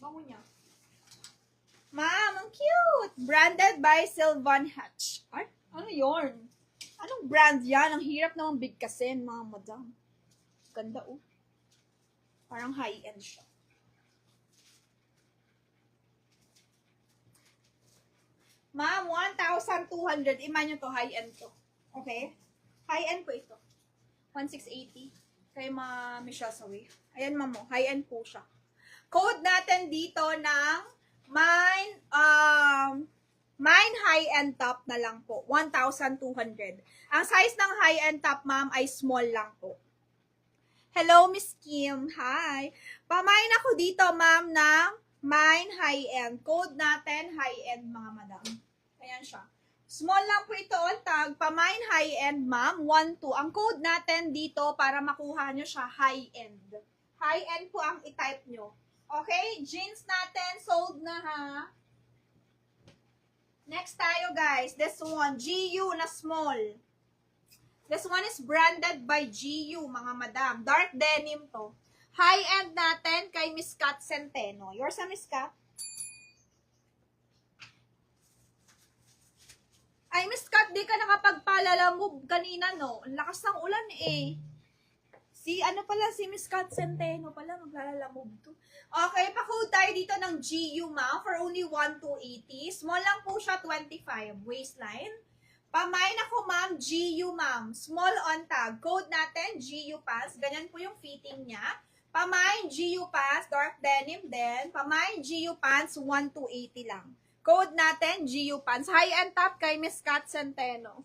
Bango niya. Ma'am, ang cute! Branded by Sylvan Hatch. Ay, ano yorn? Anong brand yan? Ang hirap naman bigkasin, mga madam. Ganda, oh. Parang high-end siya. Ma'am, 1,200. Iman nyo to, high-end to. Okay? High-end po ito. 1,680. Kay Michelle Sawi. Ayan, ma'am, oh. High-end po siya. Code natin dito ng mine high-end top na lang po. 1,200. Ang size ng high-end top, ma'am, ay small lang po. Hello, Miss Kim. Hi. Pamain ako dito, ma'am, ng mine high-end. Code natin, high-end, mga madam. Ayan siya. Small lang po ito on tag. Pamain high-end, ma'am. 1, 2. Ang code natin dito para makuha nyo siya, high-end. High-end po ang i-type nyo. Okay? Jeans natin, sold na ha. Next tayo, guys. This one, GU na small. This one is branded by GU, mga madam. Dark denim to. High-end natin kay Miss Kat Centeno. Yours na, Miss Kat? Ay, Miss Kat, di ka nakapagpalalamove kanina, no? Ang lakas ng ulan, eh. Si Miss Kat Centeno pala, maglalalamove to. Okay, pa-code tayo dito ng GU, ma'am, for only 1,280. Small lang po siya, 25. Waistline. Pamain ako, ma'am, GU, ma'am. Small on tag. Code natin, GU pants. Ganyan po yung fitting niya. Pamain, GU pants. Dark denim din. Pamain, GU pants. 1,280 lang. Code natin, GU pants. High-end top kay Miss Kat Centeno.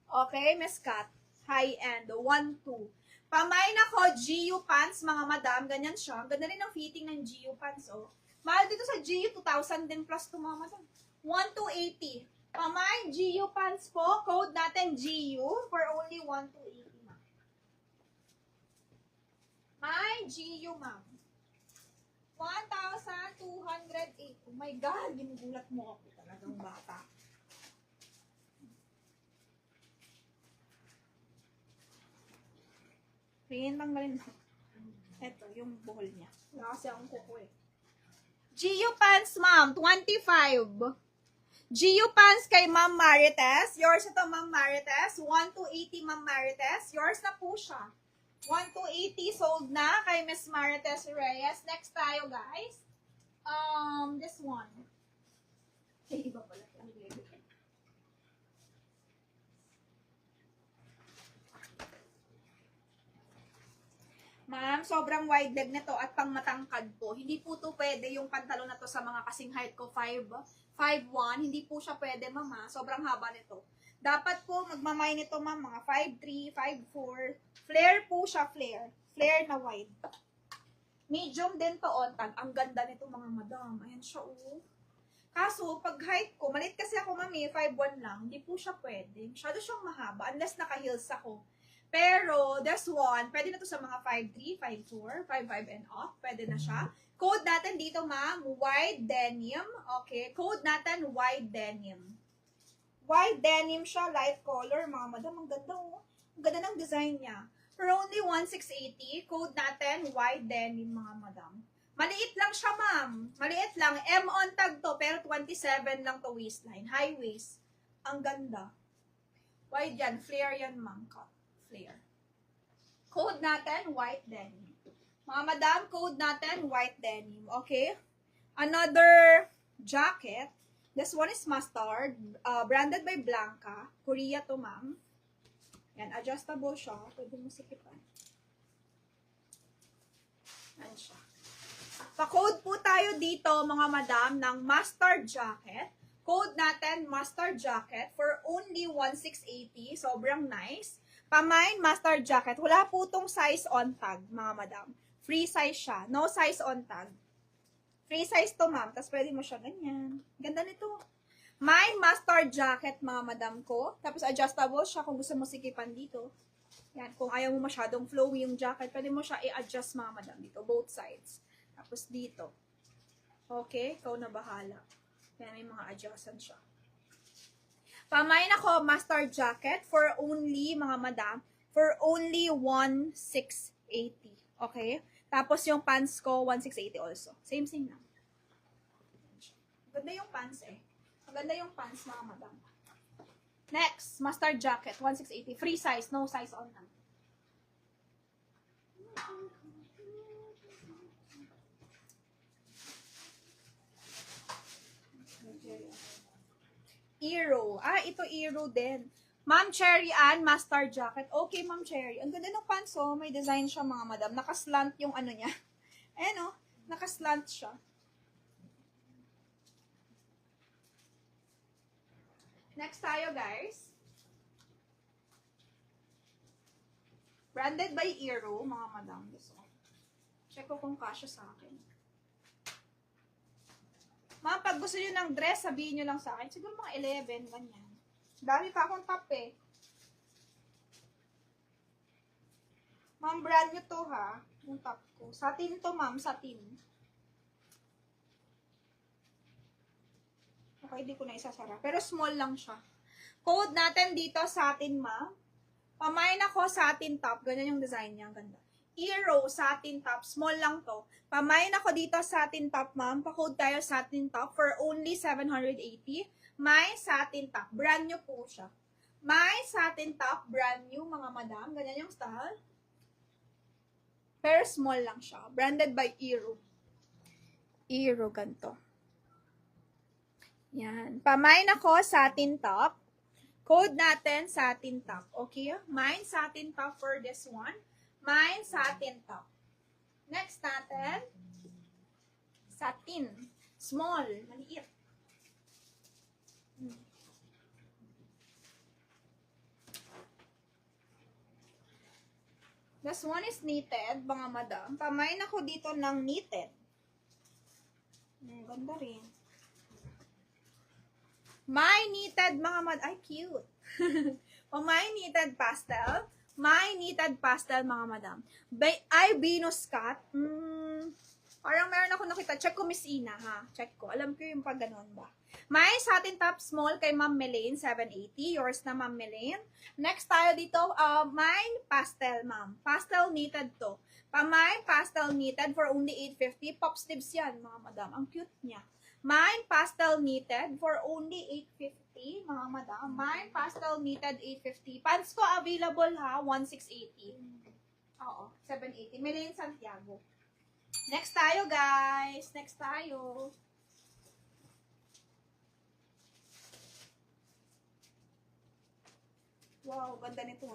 Okay, Miss Kat. High-end. 1,2. Pamain ako, GU pants, mga madam. Ganyan siya. Ganda rin ang fitting ng GU pants, oh. Mahal dito sa GU, 2,000 din plus to, mga madam. 1,280. Pamain, GU pants po. Code natin, GU for only 1,280, ma'am. My GU, ma'am. 1,208. Oh my God, ginugulat mo ako. Talagang bata. Tingin lang ba rin? Ito, yung buhol niya. Wala kasi akong kuko eh. GU pants, ma'am. 25. GU pants kay Ma'am Marites. Yours ito, Ma'am Marites. 1,280, Ma'am Marites. Yours na po siya. 1,280 sold na kay Miss Marites Reyes. Next tayo, guys. This one. Okay, iba pala. Ma'am, sobrang wide leg nito at pang matangkad po. Hindi po to pwede yung pantalon na to sa mga kasing height ko, 5'1". Hindi po siya pwede, mama. Sobrang haba nito. Dapat po magmamay nito, ma'am, mga 5'3", 5'4". Flare po siya, flare. Flare na wide. Medium din to on tag. Ang ganda nito, mga madam. Ayan siya, oh. Kaso, pag height ko, malit kasi ako, mami, 5'1" lang. Hindi po siya pwede. Masyado siyang mahaba unless naka-heels ako. Pero, this one, pwede na to sa mga 5'3", 5'4", 5'5" and up. Pwede na siya. Code natin dito, ma'am, wide denim. Okay, code natin, wide denim. Wide denim siya, light color, mga madam. Ang ganda, oh. Ang ganda ng design niya. For only 1,680, code natin, wide denim, mga madam. Maliit lang siya, ma'am. Maliit lang. M on tag to, pero 27 lang to waistline. High waist. Ang ganda. Wide yan. Flare yan, ma'am. Flare. Code natin, white denim. Mga madam, code natin, white denim. Okay? Another jacket. This one is mustard. Branded by Blanca. Korea to, ma'am. Yan, adjustable siya. Pwede mo sikipan. Yan siya. Pa-code po tayo dito, mga madam, ng mustard jacket. Code natin, mustard jacket for only 1,680. Sobrang nice. Pamain, mustard jacket. Wala po itong size on tag, mga madam. Free size siya. No size on tag. Free size to, ma'am. Tapos pwede mo siya ganyan. Ganda nito. Mine mustard jacket, mga madam ko. Tapos adjustable siya kung gusto mo sikipan dito. Yan. Kung ayaw mo masyadong flowy yung jacket, pwede mo siya i-adjust, mga madam, dito. Both sides. Tapos dito. Okay? Ikaw na bahala. Yan, may mga adjustment siya. Pamain ako, mustard jacket for only, mga madam, for only 1,680. Okay? Tapos yung pants ko, 1,680 also. Same lang. Ganda yung pants eh. Maganda yung pants, mga madam. Next, mustard jacket, 1680. Free size, no size on lang. Eero. Ah, ito Eero din. Ma'am Cherry Ann, mustard jacket. Okay, Ma'am Cherry. Ang ganda ng pants, oh. May design siya, mga madam. Nakaslant yung ano niya. Ayan, oh. Nakaslant siya. Next tayo, guys. Branded by Eero, mga madam. Check ko kung kasya sa akin. Ma'am, pag gusto nyo ng dress, sabihin nyo lang sa akin. Siguro mga 11, ganyan. Dami pa akong top eh. Ma'am, brand nyo to ha. Yung top ko. Satin to, ma'am. Satin. Okay, di ko na isasara. Pero small lang siya. Code natin dito, satin, ma'am. Pamain ako, satin top. Ganyan yung design niya. Ang ganda. Eero, satin top. Small lang to. Pamain ako dito, satin top, ma'am. Pa-code tayo, satin top for only 780. May satin top. Brand new po siya. May satin top. Brand new, mga madam. Ganyan yung style. Pero small lang siya. Branded by Eero. Eero, ganito. Yan. Pamain ako, satin top. Code natin, satin top. Okay? Mine, satin top for this one. Mine, satin top. Next natin, satin. Small. Maliit. This one is knitted, mga madam. Pamain ako dito ng knitted. Ganda rin. My knitted, mga madam. Ay, cute. Pamain knitted pastel. My knitted pastel, mga madam. Ay, Venus cut. Parang meron ako nakita. Check ko, Miss Ina, ha? Check ko. Alam ko yung pag ganon ba. My satin top small kay Ma'am Melaine, 780. Yours na, Ma'am Melaine. Next tayo dito, mine pastel, ma'am. Pastel knitted to. Mine pastel knitted for only 850. Pop sleeves yan, mga madam. Ang cute niya. Mine pastel knitted for only 850, mga madam. Mine pastel knitted 850. Pants ko available ha, 1680. Oo, 780. Melaine Santiago. Next tayo, guys. Next tayo. Wow, ganda nito.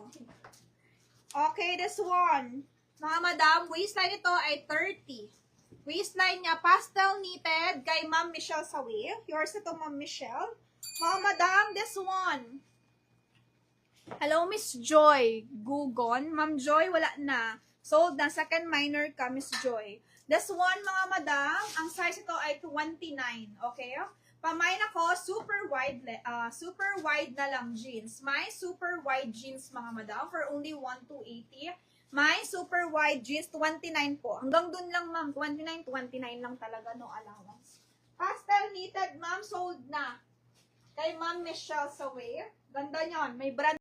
Okay, this one. Mga madam, waistline ito ay 30. Waistline niya, pastel knitted kay Ma'am Michelle Sawi. Yours ito, Ma'am Michelle. Mga madam, this one. Hello, Miss Joy. Gugon. Ma'am Joy, wala na. Sold na. Second minor ka, Miss Joy. This one, mga madam, ang size ito ay 29. Okay? Pamain ako, super wide na lang jeans. My super wide jeans, mga madam, for only 1,280. My super wide jeans, 29 po. Hanggang dun lang, ma'am. 29 lang talaga, no allowance. Pastel knitted, ma'am, sold na. Kay Ma'am Michelle Sawi. Ganda nyon. May brand